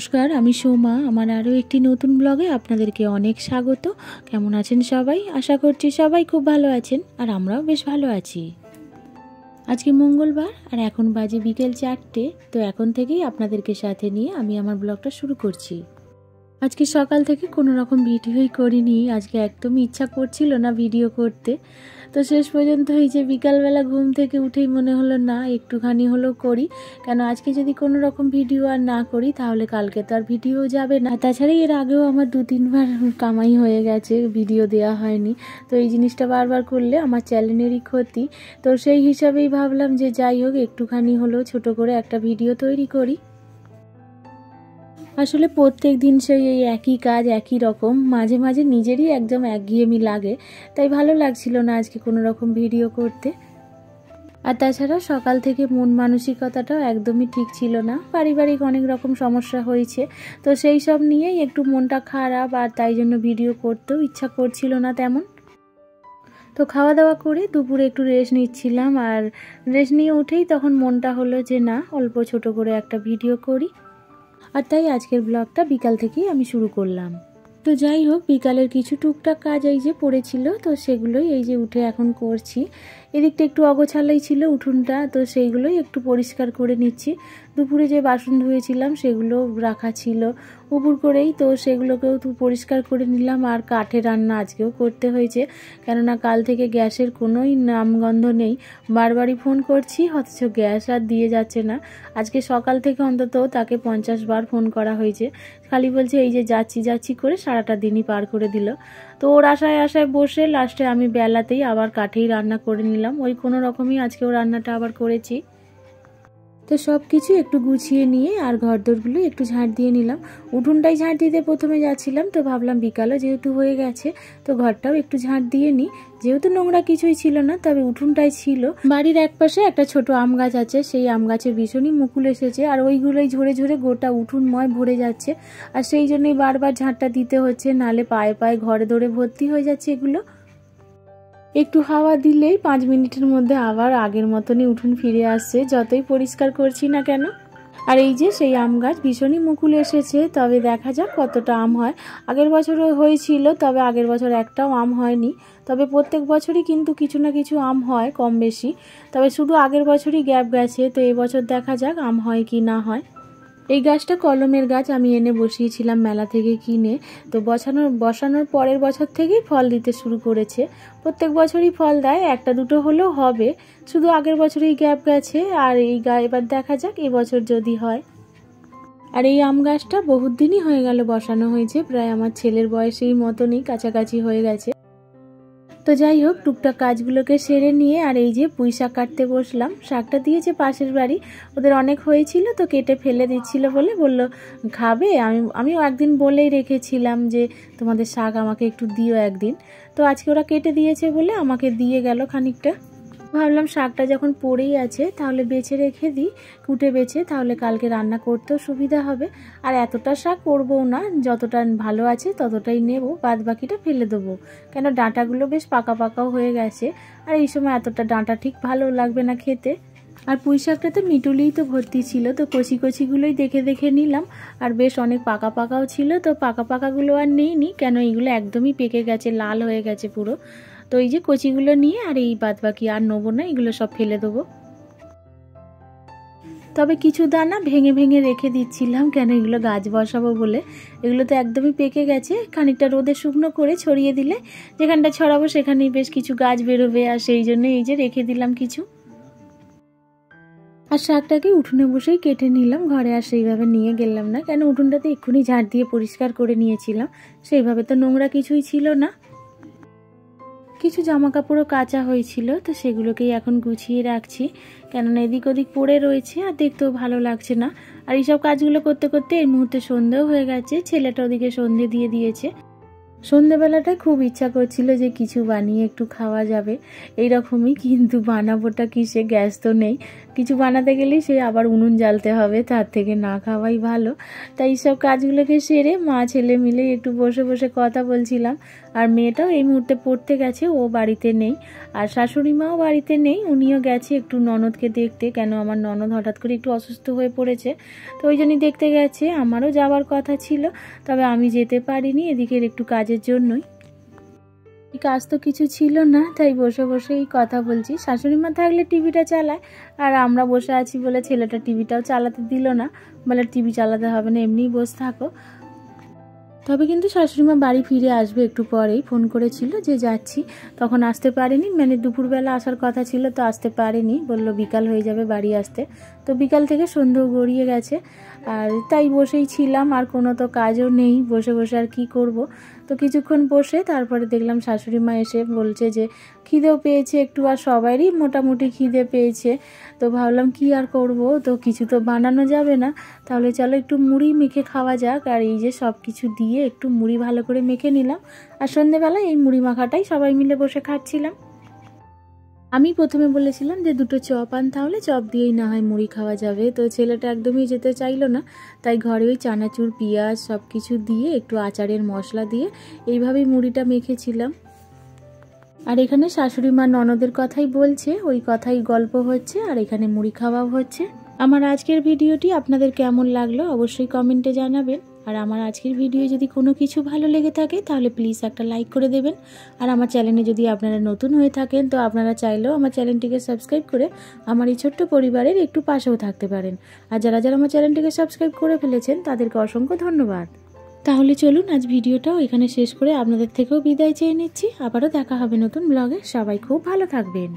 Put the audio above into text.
নমস্কার, আমি সোমা। আমার আরও একটি নতুন ব্লগে আপনাদেরকে অনেক স্বাগত। কেমন আছেন সবাই? আশা করছি সবাই খুব ভালো আছেন, আর আমরাও বেশ ভালো আছি। আজকে মঙ্গলবার আর এখন বাজে বিকেল 4টে। তো এখন থেকেই আপনাদেরকে সাথে নিয়ে আমি আমার ব্লগটা শুরু করছি। আজকে সকাল থেকে কোনো রকম ভিডিওই করিনি। আজকে একদমই ইচ্ছা করছিল না ভিডিও করতে। তো শেষ পর্যন্ত এই যে বিকালবেলা ঘুম থেকে উঠেই মনে হলো না একটুখানি হলেও করি, কেন আজকে যদি কোনো রকম ভিডিও আর না করি তাহলে কালকে তো আর ভিডিও যাবে না। তাছাড়া এর আগেও আমার 2-3বার কামাই হয়ে গেছে, ভিডিও দেওয়া হয়নি। তো এই জিনিসটা বারবার করলে আমার চ্যানেলেরই ক্ষতি। তো সেই হিসাবেই ভাবলাম যে যাই হোক একটুখানি হলেও ছোট করে একটা ভিডিও তৈরি করি। আসলে প্রত্যেক দিন সেই এই একই কাজ একই রকম, মাঝে মাঝে নিজেরই একদম একঘেয়েমি লাগে। তাই ভালো লাগছিল না আজকে কোনো রকম ভিডিও করতে। আর তাছাড়া সকাল থেকে মন মানসিকতাটাও একদমই ঠিক ছিল না। পারিবারিক অনেক রকম সমস্যা হয়েছে, তো সেই সব নিয়েই একটু মনটা খারাপ, আর তাই জন্য ভিডিও করতেও ইচ্ছা করছিল না তেমন। তো খাওয়া দাওয়া করে দুপুরে একটু রেস্ট নিচ্ছিলাম, আর রেস্ট নিয়ে উঠেই তখন মনটা হলো যে না অল্প ছোট করে একটা ভিডিও করি। আর তাই আজকের ব্লগটা বিকাল থেকেই আমি শুরু করলাম। তো যাই হোক, বিকালের কিছু টুকটাক কাজ এই যে পড়েছিল, তো সেগুলোই এই যে উঠে এখন করছি। এদিকটা একটু অগোছালাই ছিল উঠোনটা, তো সেইগুলোই একটু পরিষ্কার করে নিচ্ছি। দুপুরে যে বাসন ধুয়েছিলাম সেগুলো রাখা ছিল উপর করেই, তো সেগুলোকেও তো পরিষ্কার করে নিলাম। আর কাঠে রান্না আজকেও করতে হয়েছে, কেননা কাল থেকে গ্যাসের কোনোই নামগন্ধ নেই। বারবারই ফোন করছি অথচ গ্যাস আর দিয়ে যাচ্ছে না। আজকে সকাল থেকে অন্তত তাকে 50 বার ফোন করা হয়েছে, খালি বলছে এই যে যাচ্ছি যাচ্ছি করে সারাটা দিনই পার করে দিল। তো ওর আশায় আশায় বসে লাস্টে আমি বেলাতেই আবার কাঠেই রান্না করে নিলাম। ওই কোনো রকমই আজকেও রান্নাটা আবার করেছি। তো সব কিছু একটু গুছিয়ে নিয়ে আর ঘরদোরগুলো একটু ঝাঁট দিয়ে নিলাম। উঠোনটাই ঝাঁট দিতে প্রথমে যাচ্ছিলাম, তো ভাবলাম বিকালও যেহেতু হয়ে গেছে তো ঘরটাও একটু ঝাঁট দিয়ে নিই। যেহেতু নোংরা কিছুই ছিল না, তবে উঠোনটাই ছিল। বাড়ির একপাশে একটা ছোট আম গাছ আছে, সেই আম গাছে ভীষণই মুকুল এসেছে, আর ওইগুলোই ঝরে ঝরে গোটা উঠোনময় ভরে যাচ্ছে। আর সেই জন্যই বারবার ঝাঁটটা দিতে হচ্ছে, নালে পায়ে পায়ে ঘরে ধরে ভর্তি হয়ে যাচ্ছে এগুলো। একটু হাওয়া দিলেই 5 মিনিটের মধ্যে আবার আগের মতনই উঠোন ফিরে আসছে, যতই পরিষ্কার করছি না কেন। আর এই যে সেই আম গাছ ভীষণই মুকুল এসেছে, তবে দেখা যাক কতটা আম হয়। আগের বছরও হয়েছিল, তবে আগের বছর একটাও আম হয়নি। তবে প্রত্যেক বছরই কিন্তু কিছু না কিছু আম হয় কম বেশি, তবে শুধু আগের বছরই গ্যাপ গেছে। তো এবছর দেখা যাক আম হয় কি না হয়। এই গাছটা কলমের গাছ, আমি এনে বসিয়েছিলাম মেলা থেকে কিনে। তো বসানোর পরের বছর থেকেই ফল দিতে শুরু করেছে। প্রত্যেক বছরই ফল দেয়, একটা দুটো হলেও হবে, শুধু আগের বছরই গ্যাপ গেছে। আর এবার দেখা যাক এবছর যদি হয়। আর এই আম গাছটা বহুত দিনই হয়ে গেল বসানো হয়েছে, প্রায় আমার ছেলের বয়সেই মতনই কাছাকাছি হয়ে গেছে। তো যাই হোক, টুকটাক কাজগুলোকে সেরে নিয়ে আর এই যে পুঁই শাক কাটতে বসলাম। শাকটা দিয়েছে পাশের বাড়ি, ওদের অনেক হয়েছিল তো কেটে ফেলে দিচ্ছিল বলে বলল খাবে। আমিও একদিন বলেই রেখেছিলাম যে তোমাদের শাক আমাকে একটু দিও একদিন। তো আজকে ওরা কেটে দিয়েছে বলে আমাকে দিয়ে গেল খানিকটা। ভাবলাম শাকটা যখন পড়েই আছে তাহলে বেছে রেখে দিই, কুটে বেছে, তাহলে কালকে রান্না করতেও সুবিধা হবে। আর এতটা শাক করবও না, যতটা ভালো আছে ততটাই নেব, বাদ বাকিটা ফেলে দেবো। কেন ডাঁটাগুলো বেশ পাকা পাকাও হয়ে গেছে, আর এই সময় এতটা ডাঁটা ঠিক ভালো লাগবে না খেতে। আর পুঁই শাকটাতে মিটুলিই তো ভর্তি ছিল, তো কচি কচিগুলোই দেখে দেখে নিলাম। আর বেশ অনেক পাকা পাকাও ছিল, তো পাকা পাকাগুলো আর নিইনি, কেন এইগুলো একদমই পেকে গেছে, লাল হয়ে গেছে পুরো। তো এই যে কচিগুলো নিয়ে আর এই বাদ বাকি আর নেবো না, এগুলো সব ফেলে দেবো। তবে কিছু দানা ভেঙে ভেঙে রেখে দিচ্ছিলাম, কেন এগুলো গাছ বসাবো বলে। এগুলো তো একদমই পেকে গেছে, খানিকটা রোদে শুকনো করে ছড়িয়ে দিলে যেখানটা ছড়াবো সেখানেই বেশ কিছু গাছ বেরোবে, আর সেই জন্য এই যে রেখে দিলাম কিছু। আর শাকটাকে উঠোনে বসেই কেটে নিলাম, ঘরে আর সেইভাবে নিয়ে গেলাম না, কেন উঠোনটাতে এক্ষুনি ঝাড় দিয়ে পরিষ্কার করে নিয়েছিলাম, সেইভাবে তো নোংরা কিছুই ছিল না। কিছু জামা কাপড়ও কাচা হয়েছিল, তো সেগুলোকেই এখন গুছিয়ে রাখছি, কেননা এদিক ওদিক পড়ে রয়েছে আর দেখতেও ভালো লাগছে না। আর এইসব কাজগুলো করতে করতে এই মুহূর্তে সন্ধেও হয়ে গেছে, ছেলেটা ওদিকে সন্ধে দিয়ে দিয়েছে। সন্ধেবেলাটায় খুব ইচ্ছা করছিল যে কিছু বানিয়ে একটু খাওয়া যাবে, এইরকমই, কিন্তু বানাবোটা কিসে, গ্যাস তো নেই। কিছু বানাতে গেলেই সে আবার উনুন জ্বালতে হবে, তার থেকে না খাওয়াই ভালো। তাই সব কাজগুলোকে সেরে মা ছেলে মিলে একটু বসে বসে কথা বলছিলাম। আর মেয়েটাও এই মুহূর্তে পড়তে গেছে, ও বাড়িতে নেই। আর শাশুড়ি মাও বাড়িতে নেই, উনিও গেছে একটু ননদকে দেখতে, কেন আমার ননদ হঠাৎ করে একটু অসুস্থ হয়ে পড়েছে, তো ওই জন্যই দেখতে গেছে। আমারও যাওয়ার কথা ছিল, তবে আমি যেতে পারিনি, এদিকের একটু কাজের জন্যই। কাজ তো কিছু ছিল না, তাই বসে বসেই কথা বলছি। শাশুড়ি মা থাকলে টিভিটা চালায়, আর আমরা বসে আছি বলে ছেলেটা টিভিটাও চালাতে দিল না, বলে টিভি চালাতে হবে না, এমনিই বসে থাকো। তবে কিন্তু শাশুড়িমা বাড়ি ফিরে আসবে একটু পরেই, ফোন করেছিল যে যাচ্ছি, তখন আসতে পারেনি, মানে দুপুরবেলা আসার কথা ছিল তো আসতে পারেনি, বলল বিকাল হয়ে যাবে বাড়ি আসতে। তো বিকাল থেকে সন্ধ্যেও গড়িয়ে গেছে, আর তাই বসেই ছিলাম, আর কোনো তো কাজও নেই, বসে বসে আর কি করব। তো কিছুক্ষণ বসে তারপরে দেখলাম শাশুড়ি মা এসে বলছে যে খিদেও পেয়েছে একটু, আর সবারই মোটামুটি খিদে পেয়েছে। তো ভাবলাম কি আর করব, তো কিছু তো বানানো যাবে না, তাহলে চলো একটু মুড়ি মেখে খাওয়া যাক। আর এই যে সব কিছু দিয়ে একটু মুড়ি ভালো করে মেখে নিলাম, আর সন্ধেবেলা এই মুড়ি মাখাটাই সবাই মিলে বসে খাচ্ছিলাম। আমি প্রথমে বলেছিলাম যে দুটো চপ আন, তাহলে চপ দিয়েই না হয় মুড়ি খাওয়া যাবে, তো ছেলেটা একদমই যেতে চাইলো না, তাই ঘরে ওই চানাচুর পেঁয়াজ সব কিছু দিয়ে একটু আচারের মশলা দিয়ে এইভাবেই মুড়িটা মেখেছিলাম। আর এখানে শাশুড়ি মা ননদের কথাই বলছে, ওই কথাই গল্প হচ্ছে, আর এখানে মুড়ি খাওয়াও হচ্ছে। আমার আজকের ভিডিওটি আপনাদের কেমন লাগলো অবশ্যই কমেন্টে জানাবেন। আর আমার আজকের ভিডিও যদি কোনো কিছু ভালো লেগে থাকে তাহলে প্লিজ একটা লাইক করে দেবেন। আর আমার চ্যানেলে যদি আপনারা নতুন হয়ে থাকেন তো আপনারা চাইলেও আমার চ্যানেলটিকে সাবস্ক্রাইব করে আমার এই ছোট্ট পরিবারের একটু পাশেও থাকতে পারেন। আর যারা যারা আমার চ্যানেলটিকে সাবস্ক্রাইব করে ফেলেছেন তাদেরকে অসংখ্য ধন্যবাদ। তাহলে চলুন আজ ভিডিওটাও এখানে শেষ করে আপনাদের থেকেও বিদায় চেয়ে নিচ্ছি। আবারও দেখা হবে নতুন ব্লগে, সবাই খুব ভালো থাকবেন।